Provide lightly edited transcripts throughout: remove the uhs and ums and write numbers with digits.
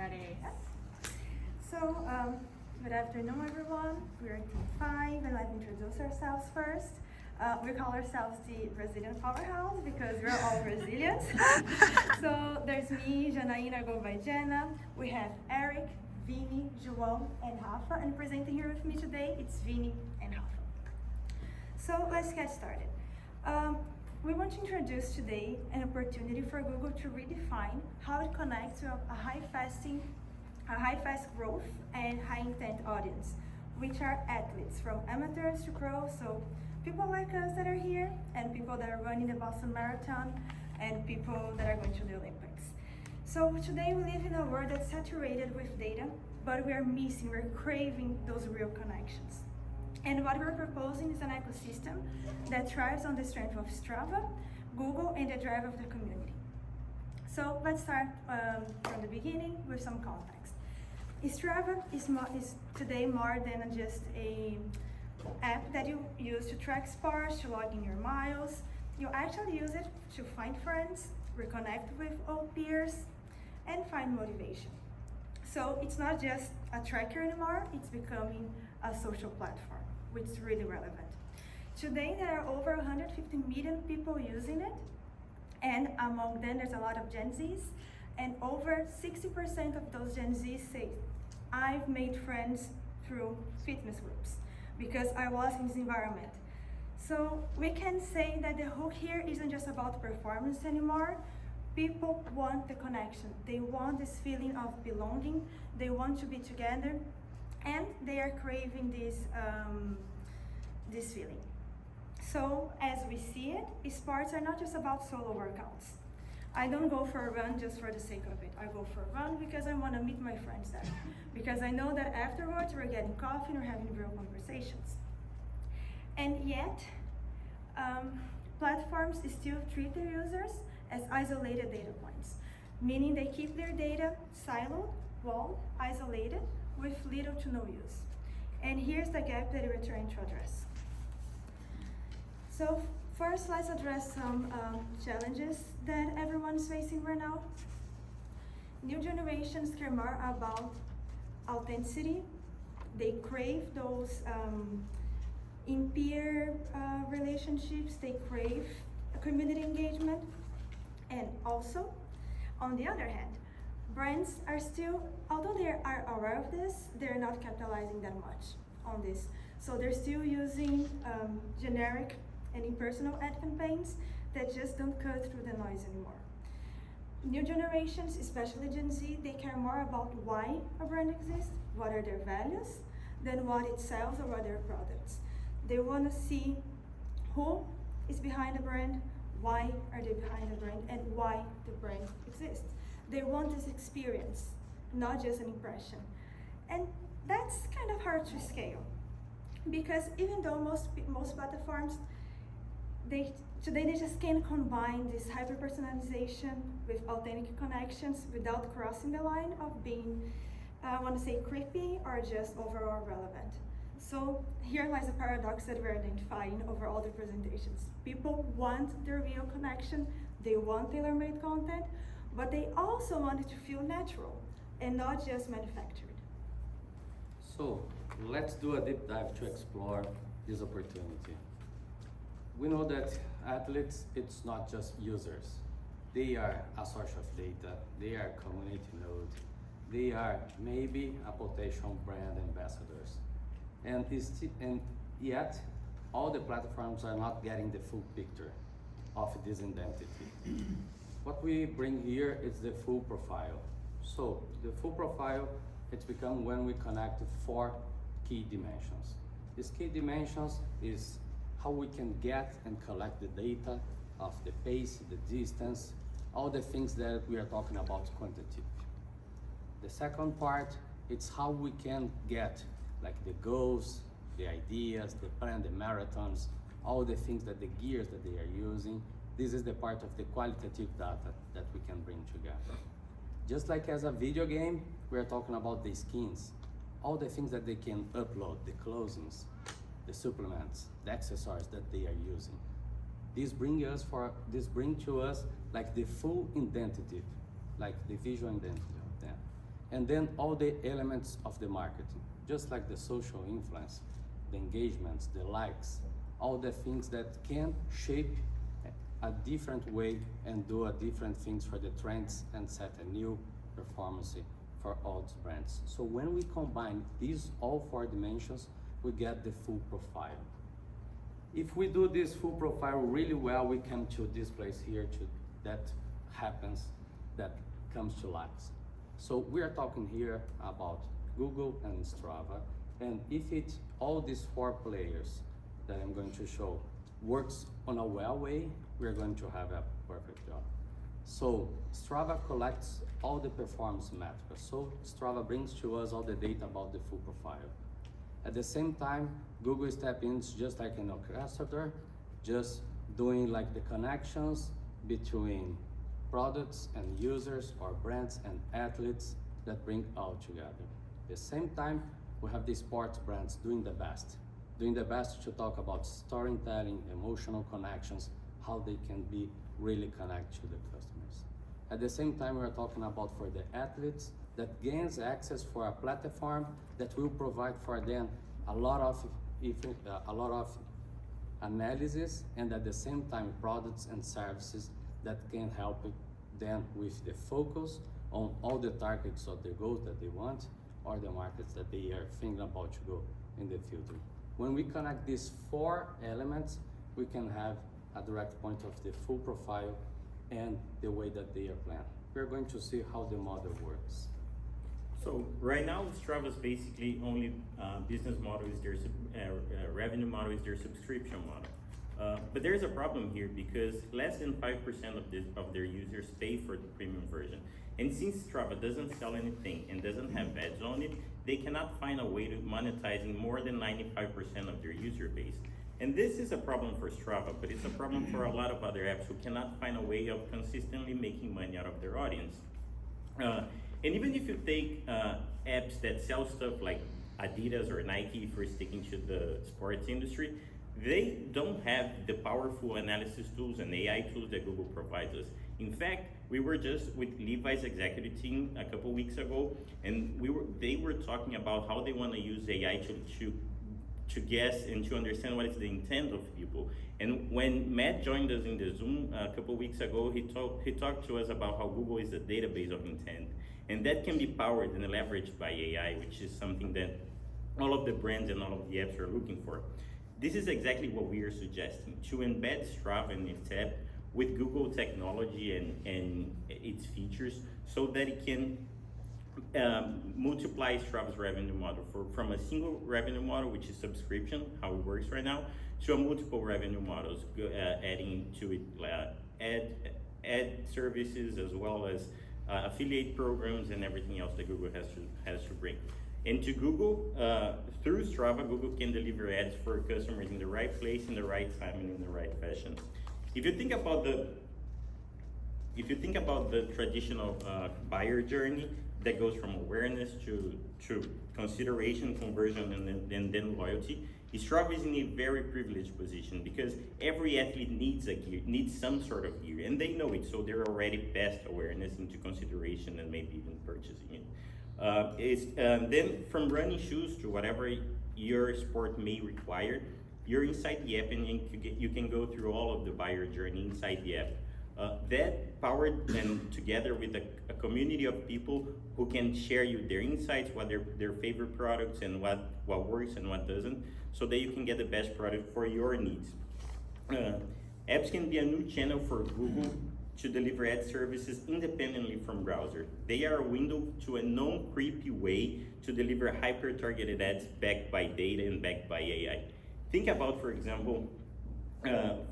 Ready? So, good afternoon, everyone. We're Team 5, and let's introduce ourselves first. We call ourselves the Brazilian Powerhouse because we're all Brazilians. So, there's me, Janaína, go by Jana. We have Eric, Vini, João, and Rafa. And presenting here with me today, it's Vini and Rafa. So, let's get started. We want to introduce today an opportunity for Google to redefine how it connects to a high-fast growth and high-intent audience, which are athletes from amateurs to pros. So people like us that are here, and people that are running the Boston Marathon, and people that are going to the Olympics. So today we live in a world that's saturated with data, but we're craving those real connections. And what we're proposing is an ecosystem that thrives on the strength of Strava, Google, and the drive of the community. So let's start from the beginning with some context. Strava is today more than just an app that you use to track sports, to log in your miles. You actually use it to find friends, reconnect with old peers, and find motivation. So it's not just a tracker anymore, it's becoming a social platform, which is really relevant. Today, there are over 150 million people using it, and among them, there's a lot of Gen Zs, and over 60% of those Gen Zs say, I've made friends through fitness groups because I was in this environment. So we can say that the hook here isn't just about performance anymore. People want the connection. They want this feeling of belonging. They want to be together, and they are craving this feeling. So as we see it, sports are not just about solo workouts. I don't go for a run just for the sake of it. I go for a run because I want to meet my friends there. Because I know that afterwards we're getting coffee and we're having real conversations. And yet, platforms still treat their users as isolated data points, meaning they keep their data siloed, walled, isolated, with little to no use. And here's the gap that we're trying to address. So first, let's address some challenges that everyone's facing right now. New generations care more about authenticity. They crave those in-peer relationships. They crave community engagement. And also, on the other hand, brands are still, although they are aware of this, they're not capitalizing that much on this. So they're still using generic and impersonal ad campaigns that just don't cut through the noise anymore. New generations, especially Gen Z, they care more about why a brand exists, what are their values, than what it sells or what their products. They want to see who is behind the brand, why are they behind the brand, and why the brand exists. They want this experience, not just an impression. And that's kind of hard to scale, because even though most platforms, today they just can't combine this hyper-personalization with authentic connections without crossing the line of being, I want to say, creepy or just overall relevant. So here lies a paradox that we're identifying over all the presentations. People want the real connection, they want tailor-made content, but they also want it to feel natural and not just manufactured. So let's do a deep dive to explore this opportunity. We know that athletes, it's not just users. They are a source of data, they are community node, they are maybe a potential brand ambassadors. And yet, all the platforms are not getting the full picture of this identity. What we bring here is the full profile. So the full profile, it's become when we connect to 4 key dimensions. These key dimensions is how we can get and collect the data of the pace, the distance, all the things that we are talking about quantitative. The second part, it's how we can get like the goals, the ideas, the plan, the marathons, all the things that the gears that they are using. This is the part of the qualitative data that we can bring together. Just like as a video game, we are talking about the skins, all the things that they can upload, the closings, the supplements, the accessories that they are using. This bring to us like the full identity, like the visual identity of them. And then all the elements of the marketing, just like the social influence, the engagements, the likes, all the things that can shape a different way and do a different things for the trends and set a new performance for all the brands. So when we combine these all four dimensions, we get the full profile. If we do this full profile really well, we come to this place here that happens, that comes to life. So we are talking here about Google and Strava, and if all these four players that I'm going to show works on a well way, we're going to have a perfect job. So Strava collects all the performance metrics. So Strava brings to us all the data about the full profile. At the same time, Google step in just like an orchestrator, just doing like the connections between products and users or brands and athletes that bring all together. At the same time, we have the sports brands doing the best to talk about storytelling, emotional connections, how they can be really connect to the customers. At the same time, we're talking about for the athletes that gains access for a platform that will provide for them a lot of analysis, and at the same time products and services that can help them with the focus on all the targets of the goals that they want or the markets that they are thinking about to go in the future. When we connect these four elements, we can have a direct point of the full profile and the way that they are planned. We're going to see how the model works. So right now, Strava's basically only business model is their revenue model is their subscription model. But there's a problem here because less than 5% of their users pay for the premium version. And since Strava doesn't sell anything and doesn't have ads on it, they cannot find a way to monetizing more than 95% of their user base. And this is a problem for Strava, but it's a problem for a lot of other apps who cannot find a way of consistently making money out of their audience. And even if you take apps that sell stuff like Adidas or Nike, if we're sticking to the sports industry, they don't have the powerful analysis tools and AI tools that Google provides us. In fact, we were just with Levi's executive team a couple weeks ago, and they were talking about how they want to use AI to guess and to understand what is the intent of people. And when Matt joined us in the Zoom a couple weeks ago, he talked to us about how Google is a database of intent. And that can be powered and leveraged by AI, which is something that all of the brands and all of the apps are looking for. This is exactly what we are suggesting, to embed Strava and its app with Google technology and its features so that it can multiply Strava's revenue model from a single revenue model, which is subscription, how it works right now, to a multiple revenue models, adding to it ad services as well as affiliate programs and everything else that Google has to bring. And to Google, through Strava, Google can deliver ads for customers in the right place, in the right time, and in the right fashion. If you think about the traditional buyer journey that goes from awareness to consideration, conversion, and then loyalty, Strava is in a very privileged position because every athlete needs some sort of gear, and they know it, so they're already past awareness into consideration and maybe even purchasing it. Then from running shoes to whatever your sport may require, you're inside the app and you can go through all of the buyer journey inside the app. That powered and together with a community of people who can share you their insights, what their favorite products and what works and what doesn't, so that you can get the best product for your needs. Apps can be a new channel for Google to deliver ad services independently from browser. They are a window to a non-creepy way to deliver hyper-targeted ads backed by data and backed by AI. Think about, for example,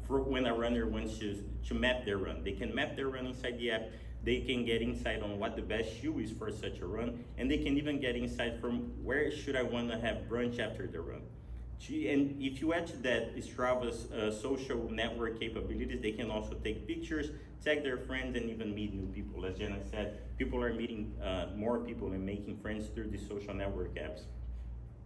for when a runner wants to map their run. They can map their run inside the app, they can get insight on what the best shoe is for such a run, and they can even get insight from where should I want to have brunch after the run. And if you add to that Strava's social network capabilities, they can also take pictures, tag their friends, and even meet new people. As Jenna said, people are meeting more people and making friends through the social network apps.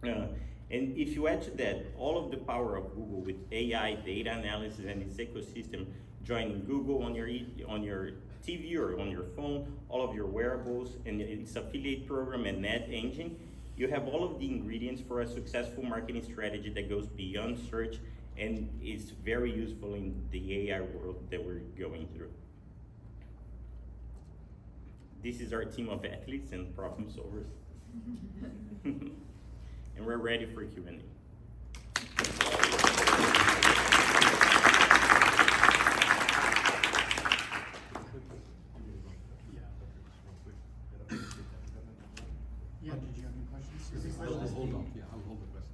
And if you add to that all of the power of Google with AI, data analysis, and its ecosystem, joining Google on your TV or on your phone, all of your wearables, and its affiliate program and ad engine. You have all of the ingredients for a successful marketing strategy that goes beyond search and is very useful in the AI world that we're going through. This is our team of athletes and problem solvers. And we're ready for Q&A. Yeah, did you have any questions? Hold on, yeah, I'll hold the question.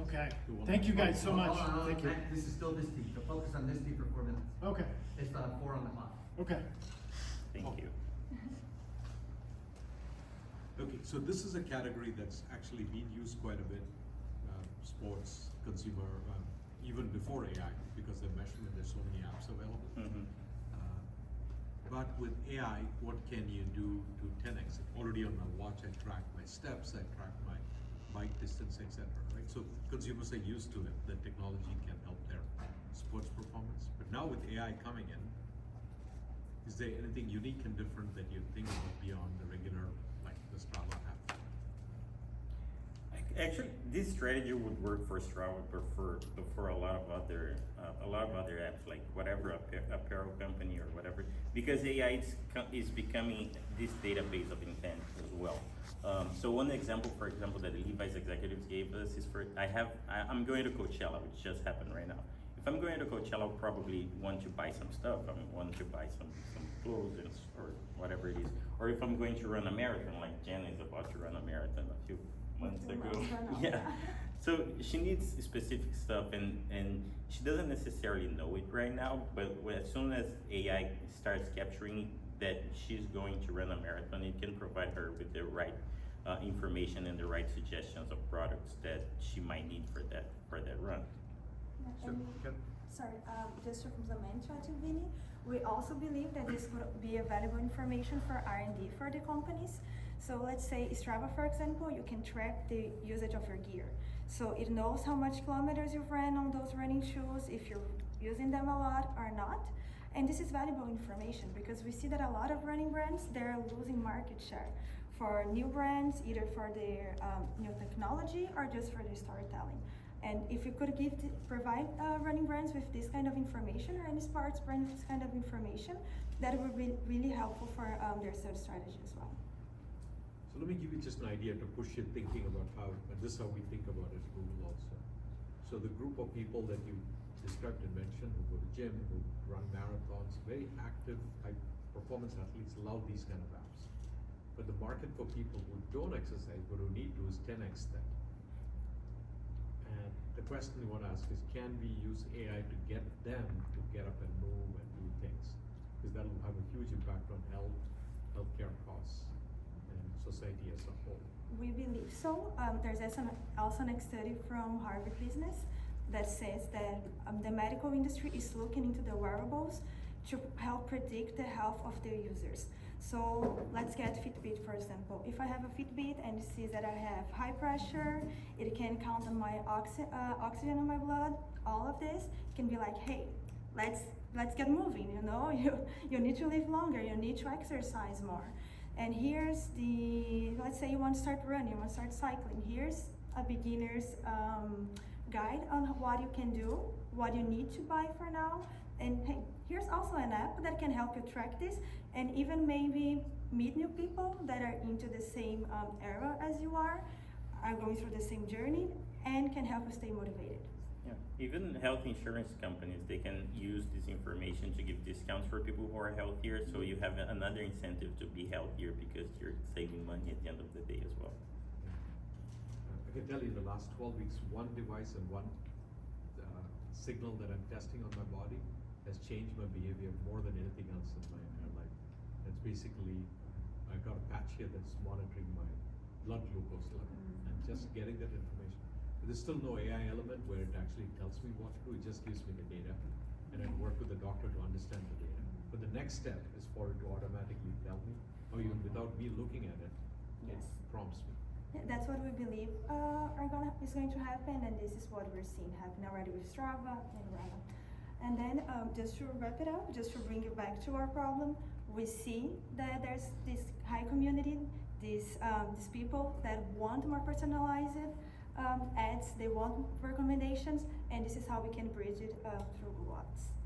Okay, thank you guys so much. Hold on, Thank you. This is still this team, so focus on this team for 4 minutes. Okay, They still have 4 on the clock. okay. Thank you. Okay, so this is a category that's actually been used quite a bit, sports, consumer, even before AI, because the measurement, there's so many apps available. Mhm. But with AI, what can you do to 10x? Already on my watch, I track my steps, I track my bike distance, etc. Right? So consumers are used to it. The technology can help their sports performance. But now with AI coming in, is there anything unique and different that you think about beyond the regular, like the Strava app? Actually, this strategy would work for Strava, but for a lot of other apps, like whatever apparel company or whatever, because AI is becoming this database of intent as well. So one example, for example, that the Levi's executives gave us is I'm going to Coachella, which just happened right now. If I'm going to Coachella, I'll probably want to buy some stuff. I want to buy some clothes or whatever it is. Or if I'm going to run a marathon, like Jen is about to run a marathon a few months ago. Yeah. So she needs specific stuff and she doesn't necessarily know it right now, but as soon as AI starts capturing that she's going to run a marathon, it can provide her with the right information and the right suggestions of products that she might need for that run. Yeah, So, and sorry, just to complement what Vini, we also believe that this could be a valuable information for R&D for the companies. So let's say Strava, for example, you can track the usage of your gear. So it knows how much kilometers you've ran on those running shoes, if you're using them a lot or not. And this is valuable information because we see that a lot of running brands, they're losing market share for new brands, either for their new technology or just for their storytelling. And if you could provide running brands with this kind of information, or any sports brand with this kind of information, that would be really helpful for their sales strategy as well. So let me give you just an idea to push you thinking about how, and this is how we think about it at Google also. So the group of people that you described and mentioned, who go to gym, who run marathons, very active, high performance athletes love these kind of apps. But the market for people who don't exercise but who need to is 10x that. And the question we want to ask is, can we use AI to get them to get up and move and do things? Because that will have a huge impact on healthcare costs, and society as a whole. We believe so. There's also a study from Harvard Business that says that the medical industry is looking into the wearables to help predict the health of their users. So let's get Fitbit, for example. If I have a Fitbit and it sees that I have high pressure, it can count on my oxygen in my blood, all of this can be like, hey, let's get moving, you know? You need to live longer, you need to exercise more. And here's let's say you want to start running, you want to start cycling. Here's a beginner's guide on what you can do, what you need to buy for now. And hey, here's also an app that can help you track this and even maybe meet new people that are into the same era as you are going through the same journey, and can help you stay motivated. Yeah, even health insurance companies, they can use this information to give discounts for people who are healthier, so you have another incentive to be healthier because you're saving money at the end of the day as well. I can tell you the last 12 weeks, one device and one signal that I'm testing on my body has changed my behavior more than anything else in my entire life. It's basically, I got a patch here that's monitoring my blood glucose level, and just getting that information. But there's still no AI element where it actually tells me what to do, it just gives me the data, and I work with the doctor to understand the data. But the next step is for it to automatically tell me, or even without me looking at it, it prompts me. Yeah, that's what we believe is going to happen, and this is what we're seeing happen already with Strava and Rana. And then just to wrap it up, just to bring it back to our problem, we see that there's this high community, these people that want more personalized ads, they want recommendations, and this is how we can bridge it through Google Ads.